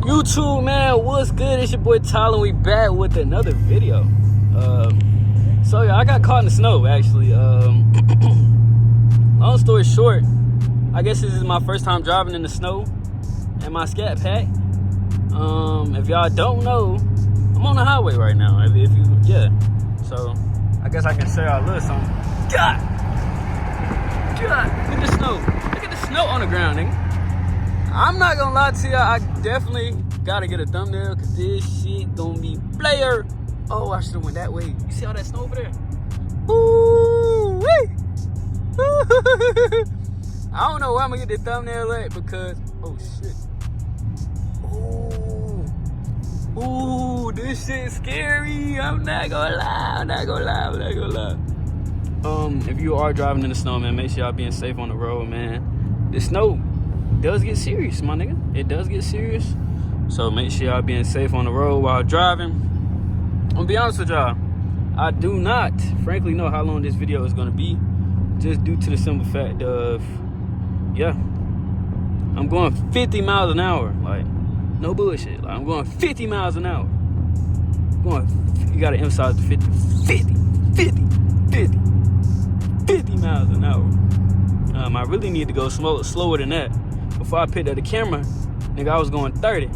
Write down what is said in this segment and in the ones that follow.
YouTube, man, what's good? It's your boy Tyler. We back with another video. So yeah, I got caught in the snow actually. Long story short, I guess this is my first time driving in the snow in my Scat pack. If y'all don't know, I'm on the highway right now. If you, yeah. So I guess I can say a little something. God, look at the snow. Look at the snow on the ground, nigga. I'm not gonna lie to y'all, I definitely gotta get a thumbnail because this shit gonna be player. Oh, I should've went that way. You see all that snow over there? Ooh, wee. I don't know where I'm gonna get the thumbnail at because, oh shit. Ooh, this shit's scary. I'm not gonna lie. If you are driving in the snow, man, make sure y'all being safe on the road, man. The snow does get serious, my nigga. It does get serious. So make sure y'all being safe on the road while driving. I'm gonna be honest with y'all. I do not, frankly, know how long this video is gonna be. Just due to the simple fact of, yeah, I'm going 50 miles an hour. Like, no bullshit. Like, I'm going 50 miles an hour. You gotta emphasize the 50 miles an hour. I really need to go slower than that. Before I picked up the camera, nigga, I was going 30.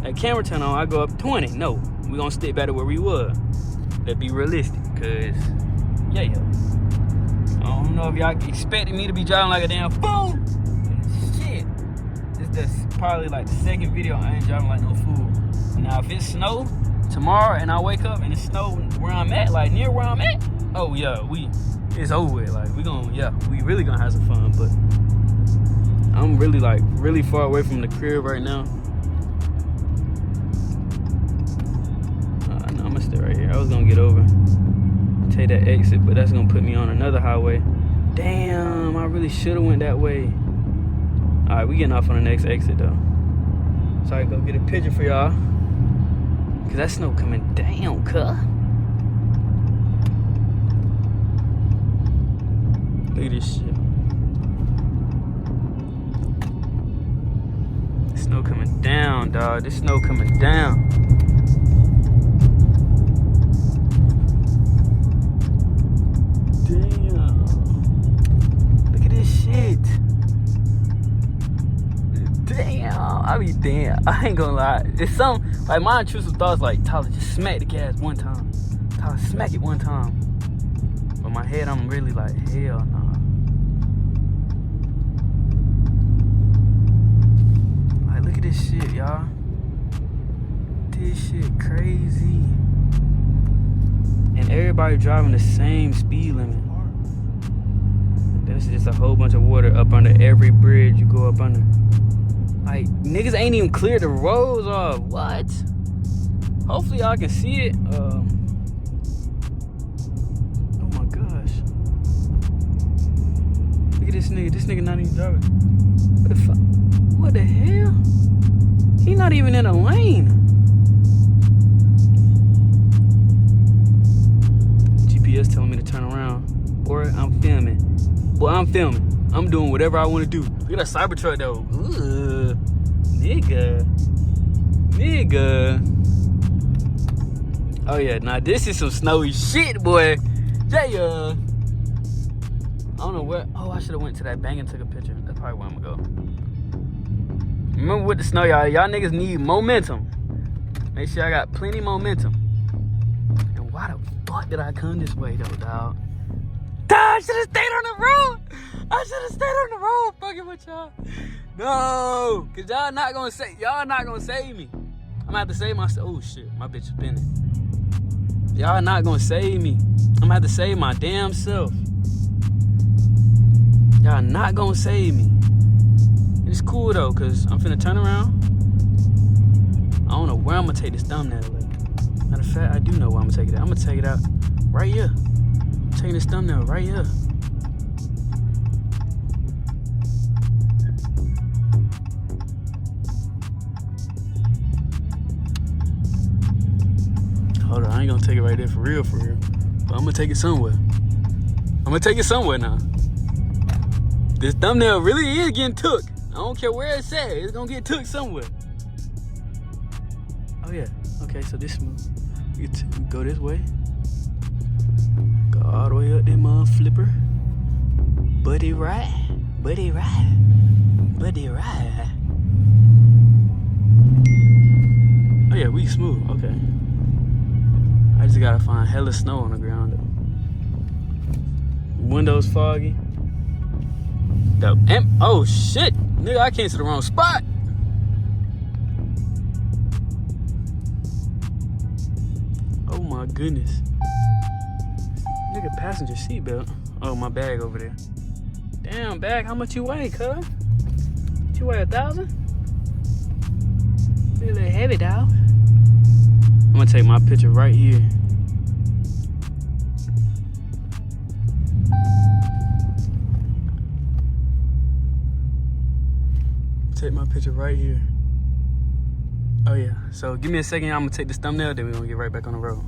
That camera turn on, I go up 20. No, we gonna stick back to where we were. Let's be realistic, cause yeah. I don't know if y'all expected me to be driving like a damn fool. Shit, this probably like the second video I ain't driving like no fool. Now if it snow tomorrow and I wake up and it snow where I'm at, like near where I'm at, oh yeah, it's over with. Like we really gonna have some fun. But I'm really far away from the crib right now. No, I'm gonna stay right here. I was gonna get over, take that exit, but that's gonna put me on another highway. Damn, I really should have went that way. All right, we getting off on the next exit though. So I go get a picture for y'all, cause that snow coming down, cuh. Look at this shit. Snow coming down, dog. This snow coming down. Damn. Look at this shit. Damn. I ain't gonna lie. It's something, like my intrusive thoughts like, Tyler, just smack the gas one time. Tyler, smack it one time. But my head, I'm really like, hell no. Look at this shit, y'all. This shit crazy. And everybody driving the same speed limit. There's just a whole bunch of water up under every bridge you go up under. Like, niggas ain't even cleared the roads off. What? Hopefully y'all can see it. Oh my gosh. Look at this nigga. This nigga not even driving. What the fuck? What the hell? He not even in a lane. GPS telling me to turn around. Boy, I'm filming. Boy, I'm filming. I'm doing whatever I want to do. Look at that Cybertruck though. Ugh. Nigga. Oh yeah, now this is some snowy shit, boy. Yeah. I don't know where. Oh, I should have went to that bank and took a picture. That's probably where I'm gonna go. Remember with the snow, y'all niggas need momentum. Make sure I got plenty momentum. And why the fuck did I come this way though, dog? I should have stayed on the road. Fucking with y'all. No, cause y'all not gonna save me. I'm gonna have to save myself. Oh shit, my bitch is spinning. Y'all not gonna save me. I'm gonna have to save my damn self. Y'all not gonna save me. It's cool though, cause I'm finna turn around. I don't know where I'm gonna take this thumbnail at. Matter of fact, I do know where I'm gonna take it at. I'm gonna take it out right here. I'm taking this thumbnail right here. Hold on, I ain't gonna take it right there for real. But I'm gonna take it somewhere. Now. This thumbnail really is getting took. I don't care where it's at. It's gonna get took somewhere. Oh yeah. Okay, so this smooth. We go this way. Go all the way up there, mother flipper. Buddy ride. Buddy ride. Buddy ride. Oh yeah, we smooth. Okay. I just gotta find hella snow on the ground though. Windows foggy. Oh shit! Nigga, I came to the wrong spot. Oh my goodness. Nigga, passenger seatbelt. Oh, my bag over there. Damn, bag, how much you weigh, cuz? You weigh 1,000? Feel a little heavy, dog. I'm gonna take my picture right here. Take my picture right here. Oh yeah, so give me a second, I'm gonna take this thumbnail, then we're gonna get right back on the road.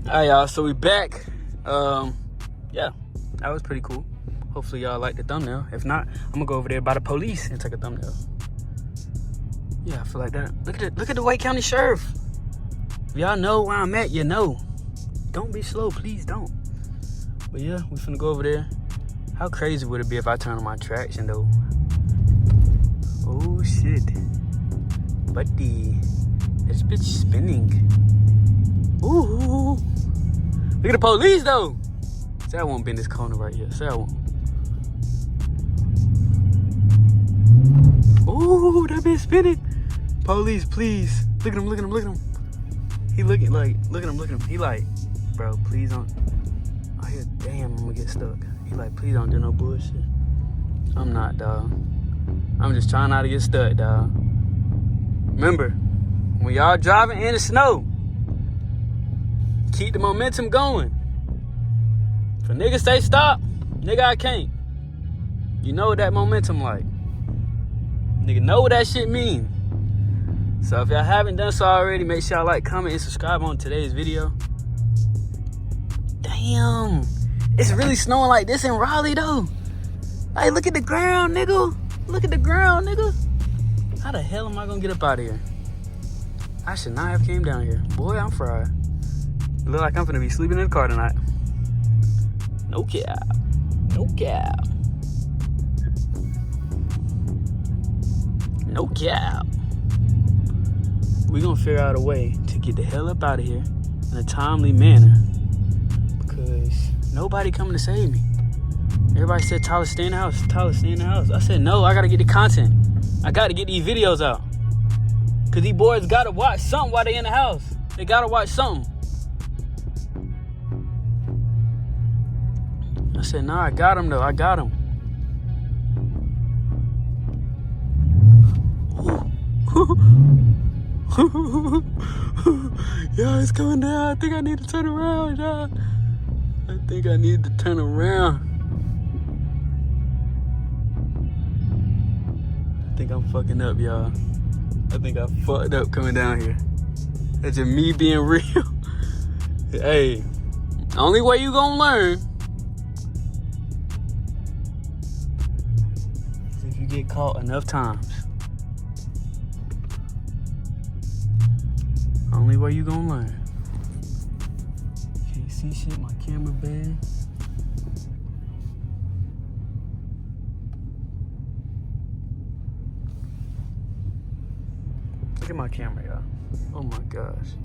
Alright y'all, so we back. Yeah, that was pretty cool. Hopefully y'all liked the thumbnail. If not, I'm gonna go over there by the police and take a thumbnail. Yeah, I feel like that. Look at the White County Sheriff. If y'all know where I'm at, you know. Don't be slow, please don't. But yeah, we finna go over there. How crazy would it be if I turn on my traction though? Oh shit. Buddy. This bitch spinning. Ooh. Look at the police though. Say I won't bend this corner right here. Say I won't. Ooh, that bitch spinning. Police, please. Look at him, look at him, look at him. He looking like, look at him. He like, bro, please don't. Oh yeah, damn, I'm gonna get stuck. He like, please don't do no bullshit. I'm not, dog. I'm just trying not to get stuck, dog. Remember, when y'all driving in the snow, keep the momentum going. If a nigga say stop, nigga, I can't. You know what that momentum like. Nigga know what that shit mean. So if y'all haven't done so already, make sure y'all like, comment, and subscribe on today's video. Damn. It's really snowing like this in Raleigh, though. Like, look at the ground, nigga. Look at the ground, nigga. How the hell am I gonna get up out of here? I should not have came down here. Boy, I'm fried. It look like I'm gonna be sleeping in the car tonight. No cap. No cap. No cap. We gonna figure out a way to get the hell up out of here in a timely manner. Because nobody coming to save me. Everybody said, Tyler, stay in the house. Tyler, stay in the house. I said, no, I gotta get the content. I gotta get these videos out. Because these boys gotta watch something while they in the house. They gotta watch something. I said, nah, I got him though. I got him. Yo, it's coming down. I think I need to turn around, y'all. I think I need to turn around. I think I'm fucking up, y'all. I think I fucked up coming down here. That's just me being real. Hey, the only way you gonna learn is if you get caught enough times. Only way you gonna learn. Can't see shit, my camera bad. Look at my camera, y'all. Oh my gosh.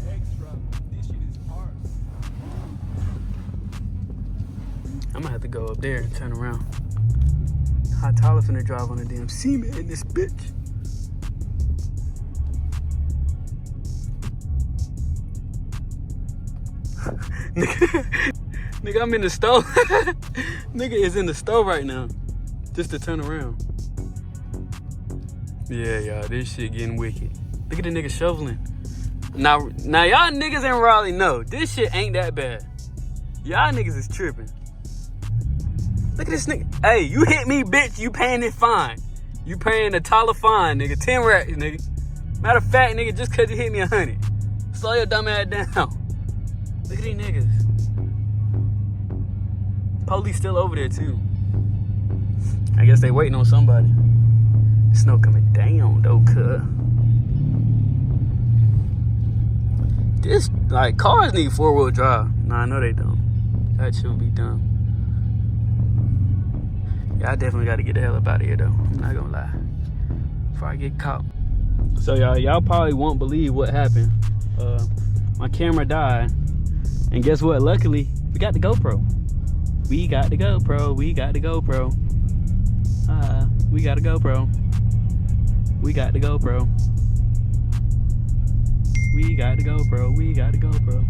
Extra. This shit is hard. I'm gonna have to go up there and turn around. How Tyler finna drive on the damn cement in this bitch. Nigga, I'm in the stove. Nigga is in the stove right now. Just to turn around. Yeah, y'all, this shit getting wicked. Look at the nigga shoveling. Now y'all niggas in Raleigh know this shit ain't that bad. Y'all niggas is tripping. Look at this nigga. Hey, you hit me, bitch. You paying this fine. You paying a Tyler fine, nigga. 10 racks, nigga. Matter of fact, nigga, just cause you hit me 100. Slow your dumb ass down. Look at these niggas. Police still over there too. I guess they waiting on somebody. Snow coming down though, cuz. This, like, cars need 4-wheel drive. Nah, I know they don't. That should be dumb. Yeah, I definitely got to get the hell up out of here, though. I'm not gonna lie. Before I get caught. So, y'all probably won't believe what happened. My camera died. And guess what? Luckily, we got the GoPro. We got the GoPro. We got the GoPro. We got a GoPro. We got the GoPro. We got the GoPro. We got the GoPro.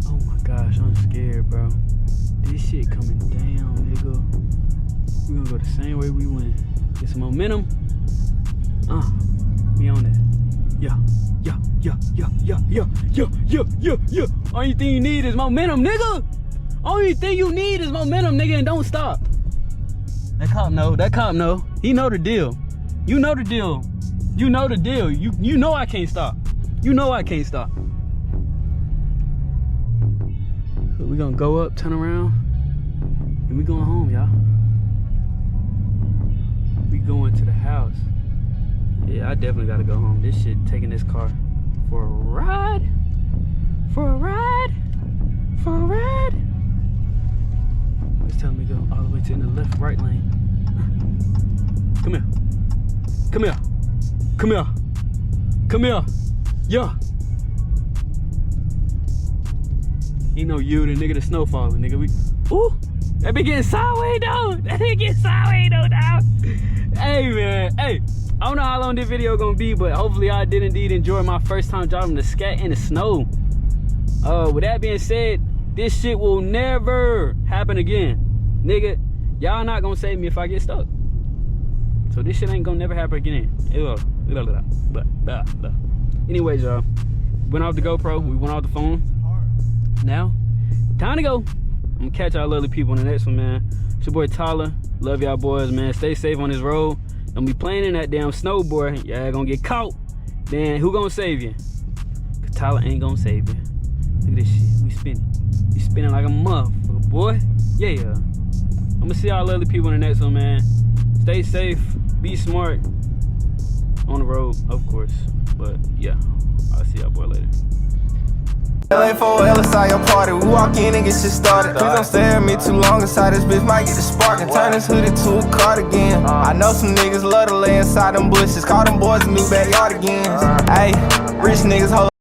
Oh my gosh, I'm scared, bro. This shit coming down, nigga. We gonna go the same way we went. Get some momentum. We on that. Yeah. Only thing you need is momentum, nigga. Only thing you need is momentum, nigga, and don't stop. That cop know. That cop know. He know the deal. You know the deal. You know the deal. You know I can't stop. You know I can't stop. So we gonna go up, turn around, and we going home, y'all. We going to the house. Yeah, I definitely gotta go home. This shit taking this car for a ride. For a ride. For a ride. It's telling me to go all the way to the left, right lane. Come here. Come here. Come here. Come here. Yeah. Ain't no you, the nigga, the snow falling, nigga. Ooh, that be getting sideways though. That be getting sideways though, dog. Hey, man. Hey, I don't know how long this video gonna be, but hopefully I did indeed enjoy my first time driving the Scat in the snow. With that being said, this shit will never happen again. Nigga, y'all not gonna save me if I get stuck. So this shit ain't gonna never happen again. Anyways, y'all, went off the GoPro, we went off the phone. Now, time to go. I'm gonna catch y'all lovely people in the next one, man. It's your boy Tyler. Love y'all boys, man. Stay safe on this road. Don't be playing in that damn snowboard. Y'all gonna get caught. Then who gonna save you? Cause Tyler ain't gonna save you. Look at this shit. We spinning. We spinning like a motherfucker, boy. Yeah. I'm gonna see y'all lovely people in the next one, man. Stay safe. Be smart. On the road, of course. But yeah, I'll see y'all boy later. LA4 LSI your party, we walk in and get shit started. Please don't stare at me too long inside this bitch, might get the spark and turn this hoodie to a cardigan. I know some niggas love to lay inside them bushes, call them boys a new backyard again. Hey, rich niggas hold